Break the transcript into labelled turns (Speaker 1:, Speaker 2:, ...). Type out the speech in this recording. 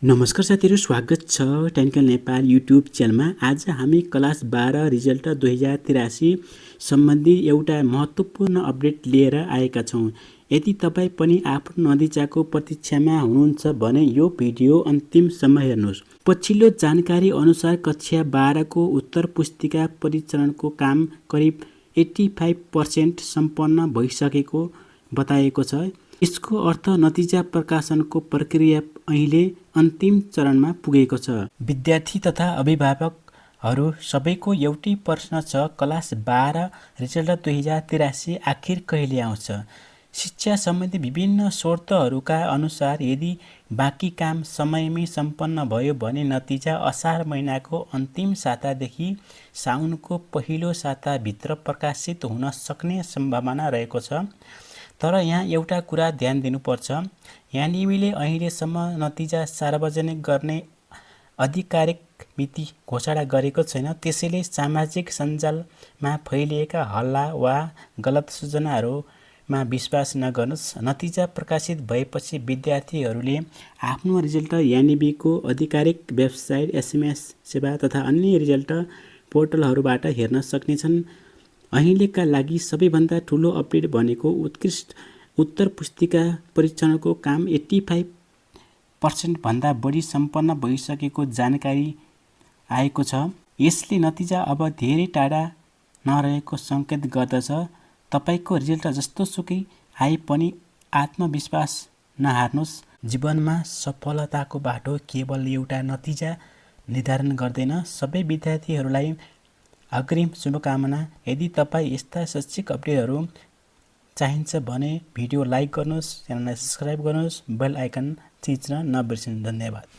Speaker 1: नमस्कार साथीहरू, स्वागत छ टेक्निकल नेपाल युट्युब च्यानलमा। आज हामी क्लास 12 रिजल्ट 2083 सम्बन्धी एउटा महत्त्वपूर्ण अपडेट लिएर आएका छौँ। यदि तपाईँ पनि आफ्नो नतिजाको प्रतीक्षामा हुनुहुन्छ भने यो भिडियो अन्तिमसम्म हेर्नुहोस्। पछिल्लो जानकारी अनुसार कक्षा 12 को उत्तर पुस्तिका परीक्षणको काम करिब 85% सम्पन्न भइसकेको बताएको छ। यसको अर्थ नतिजा प्रकाशनको प्रक्रिया अहिले अन्तिम चरणमा पुगेको छ। विद्यार्थी तथा अभिभावकहरू सबैको एउटै प्रश्न छ, क्लास 12 रिजल्ट 2083 आखिर कहिले आउँछ? शिक्षा सम्बन्धी विभिन्न स्रोतहरूका अनुसार यदि बाँकी काम समयमै सम्पन्न भयो भने नतिजा असार महिनाको अन्तिम सातादेखि साउनको पहिलो साताभित्र प्रकाशित हुन सक्ने सम्भावना रहेको छ। तर यहाँ एउटा कुरा ध्यान दिनुपर्छ, यानिमीले अहिलेसम्म नतिजा सार्वजनिक गर्ने आधिकारिक मिति घोषणा गरेको छैन। त्यसैले सामाजिक सञ्जालमा फैलिएका हल्ला वा गलत सूचनाहरूमा विश्वास नगर्नुहोस्। नतिजा प्रकाशित भएपछि विद्यार्थीहरूले आफ्नो रिजल्ट यानिबीको आधिकारिक वेबसाइट, एसएमएस सेवा तथा अन्य रिजल्ट पोर्टलहरूबाट हेर्न सक्नेछन्। अहिलेका लागि सबैभन्दा ठुलो अपडेट भनेको उत्कृष्ट उत्तर पुस्तिका परीक्षणको काम 85% भन्दा बढी सम्पन्न भइसकेको जानकारी आएको छ। यसले नतिजा अब धेरै टाढा नरहेको सङ्केत गर्दछ। तपाईको रिजल्ट जस्तोसुकै आए पनि आत्मविश्वास नहार्नुहोस्। जीवनमा सफलताको बाटो केवल एउटा नतिजा निर्धारण गर्दैन। सबै विद्यार्थीहरूलाई अग्रिम शुभकामना। यदि तपाईँ यस्ता शैक्षिक अपडेटहरू चाहिन्छ भने भिडियो लाइक गर्नुहोस्, च्यानललाई सब्स्क्राइब गर्नुहोस्, बेल आइकन थिच्न नबिर्सनुहोस्। धन्यवाद।